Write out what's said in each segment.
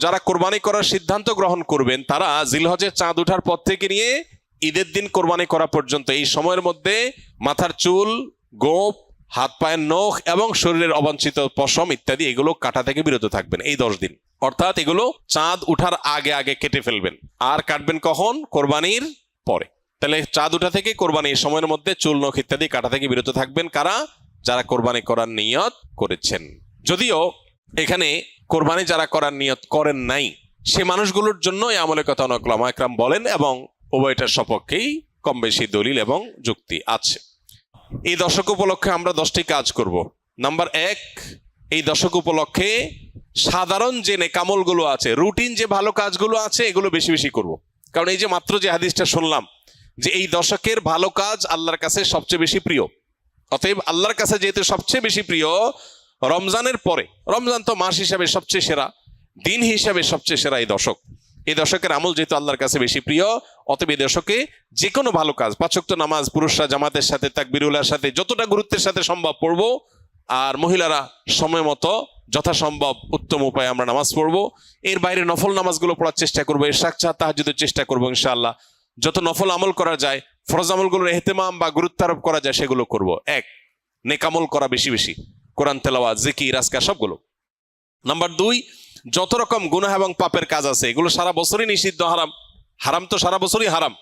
যারা কোরবানি করার সিদ্ধান্ত গ্রহণ করবেন তারা জিলহজের চাঁদ ওঠার পর থেকে নিয়ে ঈদের দিন কোরবানি করা পর্যন্ত এই সময়ের মধ্যে মাথার চুল, গোঁফ, হাত পায়ের নখ এবং শরীরের অবাঞ্ছিত পশম ইত্যাদি এগুলো কাটা থেকে বিরত থাকবেন এই 10 দিন। অর্থাৎ এগুলো চাঁদ উঠার আগে আগে কেটে ফেলবেন। আর কাটবেন কখন? কোরবানির পরে। তাহলে চাঁদ উঠা থেকে কোরবানি এই সময়ের মধ্যে চুল, নখ ইত্যাদি কাটা থেকে বিরত থাকবেন কারা? যারা কোরবানি করার নিয়ত করেছেন। যদিও এখানে কোরবানি যারা করার নিয়ত করেন নাই সে মানুষগুলোর জন্য এই আমলের কথা অনেক উলামা একরাম বলেন এবং উভয়টার সপক্ষেই কম বেশি দলিল এবং যুক্তি আছে। এই দশক উপলক্ষে আমরা 10টি কাজ করব। নাম্বার 1, এই দশক উপলক্ষে সাধারণ যে নেকামলগুলো আছে, রুটিন যে ভালো কাজগুলো আছে এগুলো বেশি বেশি করব। কারণ এই যে মাত্র যে হাদিসটা শুনলাম যে এই দশকের ভালো কাজ আল্লাহর কাছে সবচেয়ে বেশি প্রিয়, অতএব আল্লাহর কাছে যেহেতু সবচেয়ে বেশি প্রিয়, রমজানের পরে, রমজান তো মাস হিসাবে সবচেয়ে সেরা, দিন হিসাবে সবচেয়ে সেরা এই দশক, এই দশকের আমল যেহেতু আল্লাহর কাছে বেশি প্রিয়, অতএব এই দশকে যে কোনো ভালো কাজ, 5 ওয়াক্ত নামাজ পুরুষরা জামাতের সাথে তাকবীরুল্লাহর সাথে যতটা গুরুত্বের সাথে সম্ভব পড়বো, আর মহিলারা সময় মতো যথাসম্ভব উত্তম উপায়ে আমরা নামাজ পড়বো। এর বাইরে নফল নামাজগুলো পড়ার চেষ্টা করবো, ইশরাক তাহাজ্জুদের চেষ্টা করবো ইনশাআল্লাহ। যত নফল আমল করা যায়, ফরজ আমলগুলোর ইহতিমাম বা গুরুত্ব আরোপ করা যায় সেগুলো করব। 1, নেকামল করা বেশি বেশি, কোরআন তেলাওয়াত, জিকির, আজকার সবগুলো। নাম্বার 2, যত রকম গুনাহ এবং পাপের কাজ আছে এগুলো সারা বছরই নিষিদ্ধ, হারাম। হারাম তো সারা বছরই হারাম।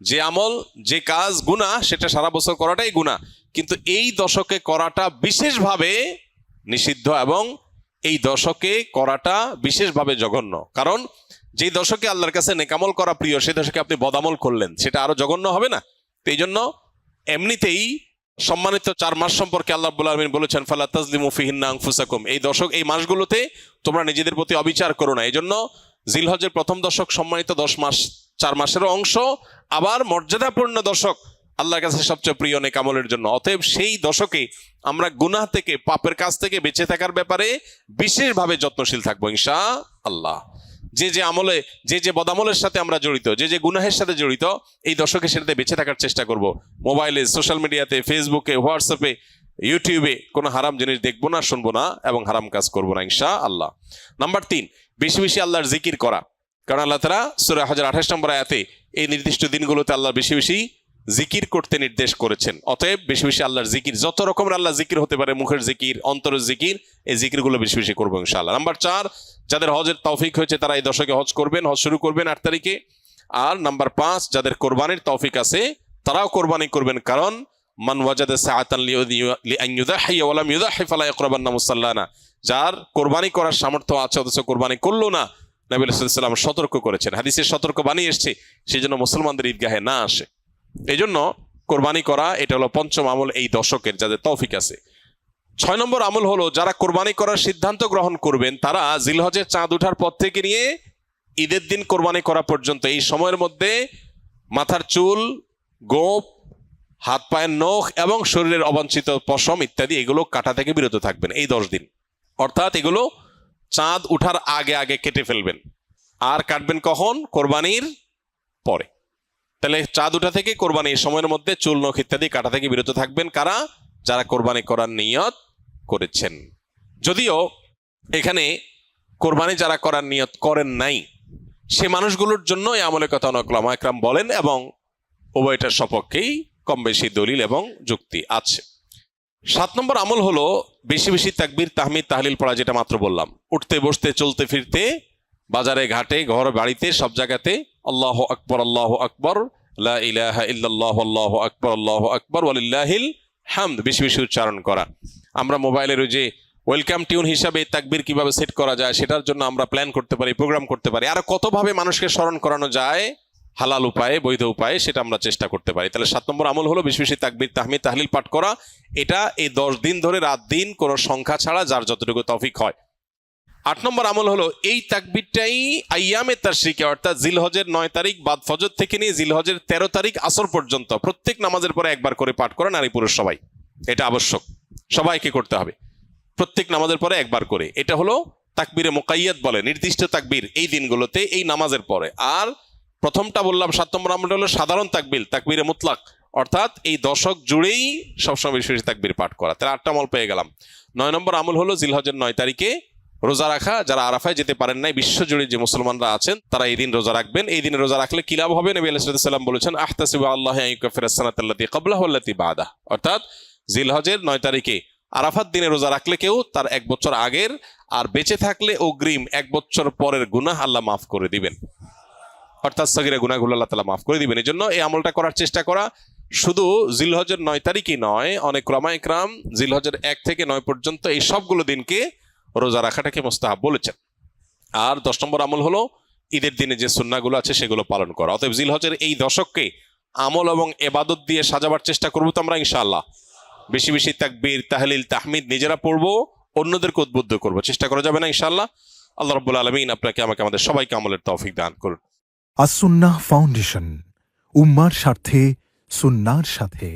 যে আমল, যে কাজ গুনাহ সেটা সারা বছর করাটাই গুনাহ, কিন্তু এই দশকে করাটা বিশেষভাবে নিষিদ্ধ এবং এই দশকে করাটা বিশেষভাবে জঘন্য। কারণ যে দশকে আল্লাহর কাছে নেকামল করা প্রিয় সে দশকে আপনি বদামল করলেন, সেটা আরো জঘন্য হবে না? তো এই জন্য এমনিতেই সম্মানিত 4 মাস সম্পর্কে আল্লাহ রাব্বুল আলামিন বলেছেন, ফালা তাজলিমু ফিহিন্না আনফুসাকুম, এই দশক, এই মাসগুলোতে তোমরা নিজেদের প্রতি অবিচার করো না। এই জন্য জিলহজের প্রথম দশক সম্মানিত 10 মাস, 4 মাসেরও অংশ, আবার মর্যাদাপূর্ণ দশক আল্লাহর কাছে সবচেয়ে প্রিয় নেকামলের জন্য। অতএব সেই দশকে আমরা গুনাহ থেকে, পাপের কাজ থেকে বেঁচে থাকার ব্যাপারে বিশেষভাবে যত্নশীল থাকবো ইনশাআল্লাহ। যে যে আমলে, যে যে বদামলের সাথে আমরা জড়িত, যে যে গুনাহের সাথে জড়িত, এই দশকে সেটাতে বেঁচে থাকার চেষ্টা করব। মোবাইলে, সোশ্যাল মিডিয়াতে, ফেসবুকে, হোয়াটসঅ্যাপে, ইউটিউবে কোনো হারাম জিনিস দেখবো না, শুনবো না এবং হারাম কাজ করবো না ইনশাআল্লাহ। নাম্বার 3, বেশি বেশি আল্লাহর জিকির করা। কারণ আল্লাহ তাআলা সূরা হজর 28 নম্বর আয়াতে এই নির্দিষ্ট দিনগুলোতে আল্লাহ বেশি বেশি জিকির করতে নির্দেশ করেছেন। অতএব বেশি বেশি আল্লাহর জিকির, যত রকমের আল্লাহ জিকির হতে পারে, মুখের জিকির, অন্তরের জিকির, এই জিকিরগুলো বেশি বেশি করবো ইনশাআল্লাহ। নাম্বার 4, যাদের হজের তৌফিক হয়েছে তারা এই দশকে হজ করবেন, হজ শুরু করবেন 8 তারিখে। আর নাম্বার 5, যাদের কোরবানির তৌফিক আছে তারাও কোরবানি করবেন, কারণ মান ওয়াজাদা সাআতান লিআন ইউযাহিয়া ওয়া লাম ইউযাহি ফালা ইয়াকরাবান্না মুসাল্লানা, যার কোরবানি করার সামর্থ্য আছে অথচ কোরবানি করলো না, নবী সাল্লাল্লাহু আলাইহি ওয়াসাল্লাম সতর্ক করেছেন, হাদিসে সতর্ক বানিয়ে এসেছে, সেজন্য মুসলমানদের ঈদগাহে না আসে। এই জন্য কোরবানি করা এটা হলো 5ম আমল এই দশকের, যাদের তৌফিক আছে। 6 নম্বর আমল হলো, যারা কোরবানি করার সিদ্ধান্ত গ্রহণ করবেন তারা জিলহজের চাঁদ ওঠার পর থেকে নিয়ে ঈদের দিন কোরবানি করা পর্যন্ত এই সময়ের মধ্যে মাথার চুল, গোঁফ, হাত পায়ের নখ এবং শরীরের অবাঞ্ছিত পশম ইত্যাদি এগুলো কাটা থেকে বিরত থাকবেন এই 10 দিন। অর্থাৎ এগুলো চাঁদ উঠার আগে আগে কেটে ফেলবেন। আর কাটবেন কখন? কোরবানির পরে। তাহলে চাঁদ উঠা থেকে কোরবানি এই সময়ের মধ্যে চুল, নখ ইত্যাদি কাটা থেকে বিরত থাকবেন কারা? যারা কোরবানি করার নিয়ত করেছেন। যদিও এখানে কোরবানি যারা করার নিয়ত করেন নাই সে মানুষগুলোর জন্য এই আমলের কথা অনেক উলামা একরাম বলেন এবং উভয়টার সপক্ষেই কম বেশি দলিল এবং যুক্তি আছে। 7 নম্বর আমল হলো বেশি বেশি তাকবীর, তাহমিদ, তাহলিল পড়া, যেটা মাত্র বললাম। উঠতে বসতে, চলতে ফিরতে, বাজারে ঘাটে, ঘর বাড়িতে, সব জায়গাতে আল্লাহু আকবার, আল্লাহু আকবার, লা ইলাহা ইল্লাল্লাহু, আল্লাহু আকবার, আল্লাহু আকবার, ওয়ালিল্লাহিল হামদ বেশি বেশি উচ্চারণ করা। আমরা মোবাইলের ওই যে ওয়েলকাম টিউন হিসাবে তাকবীর কিভাবে সেট করা যায় সেটার জন্য আমরা প্ল্যান করতে পারি, প্রোগ্রাম করতে পারি। আর কতভাবে মানুষকে স্মরণ করানো যায় হালাল উপায়ে, বৈধ উপায়ে, সেটা আমরা চেষ্টা করতে পারি। তাহলে 7 নম্বর আমল হলো বেশি বেশি তাকবীর, তাহমিদ, তাহলিল পাঠ করা। এটা এই 10 দিন ধরে রাত দিন কোনো সংখ্যা ছাড়া যার যতটুকু তৌফিক হয়। 8 নম্বর আমল হলো এই তাকবীরটাই আইয়ামে তাশরিকে, অর্থাৎ জিলহজের 9 তারিখ বাদ ফজর থেকে নিয়ে জিলহজের 13 তারিখ আসর পর্যন্ত প্রত্যেক নামাজের পরে একবার করে পাঠ করা, নারী পুরুষ সবাই। এটা আবশ্যক, সবাইকে করতে হবে প্রত্যেক নামাজের পরে একবার করে। এটা হলো তাকবীরে মুকাইয়াদ বলে, নির্দিষ্ট তাকবীর এই দিনগুলোতে এই নামাজের পরে। আর প্রথমটা বললাম 7 নম্বর আমলটা হলো সাধারণ তাকবীর, তাকবীরে মুতলাক, অর্থাৎ এই দশক জুড়েই সবসময় বেশি বেশি তাকবীর পাঠ করা। তাহলে 8টা আমল পেয়ে গেলাম। 9 নম্বর আমল হলো জিলহজের 9 তারিখে রোজা রাখা, যারা আরাফায় যেতে পারেন নাই, বিশ্বজুড়ে যে মুসলমানরা আছেন তারা এই দিন রোজা রাখবেন। এই দিনে রোজা রাখলে কি লাভ হবে? নবী আলাইহিস সালাম বলেছেন, আহতাসিবু আল্লাহ আন ইউকাফিরা সানাতাল্লাতী ক্বাবলাহু ওয়াল্লাতী বা'দাহ। অর্থাৎ জিলহজের 9 তারিখে আরাফাত দিনে রোজা রাখলে কেউ তার 1 বছর আগের আর বেঁচে থাকলে অগ্রিম 1 বছর পরের গুনাহ আল্লাহ মাফ করে দিবেন। অর্থাৎ সগীরা গুনাহগুলো আল্লাহ তাআলা মাফ করে দিবেন। এই জন্য এই আমলটা করার চেষ্টা করা। শুধু জিলহজের 9 তারিখই নয়, অনেক উলামা ইকরাম জিলহজের 1 থেকে 9 পর্যন্ত এই সবগুলো দিনকে রোজা রাখাটাকে মুস্তাহাব বলেছেন। আর 10 নম্বর আমল হলো ঈদের দিনে যে সুন্নাহগুলো আছে সেগুলো পালন করা। অতএব জিলহজের এই দশককে আমল এবং ইবাদত দিয়ে সাজাবার চেষ্টা করবো তো আমরা ইনশাআল্লাহ। বেশি বেশি তাকবীর, তাহলিল, তাহমিদ নিজেরা পড়বো, অন্যদেরকে উদ্বুদ্ধ করবো। চেষ্টা করা যাবে না ইনশাআল্লাহ। আল্লাহ রাব্বুল আলামিন আপনাকে আমাকে আমাদের সবাইকে আমলের তৌফিক দান করুন। আস-সুন্নাহ ফাউন্ডেশন, উম্মার স্বার্থে সুন্নাহর সাথে।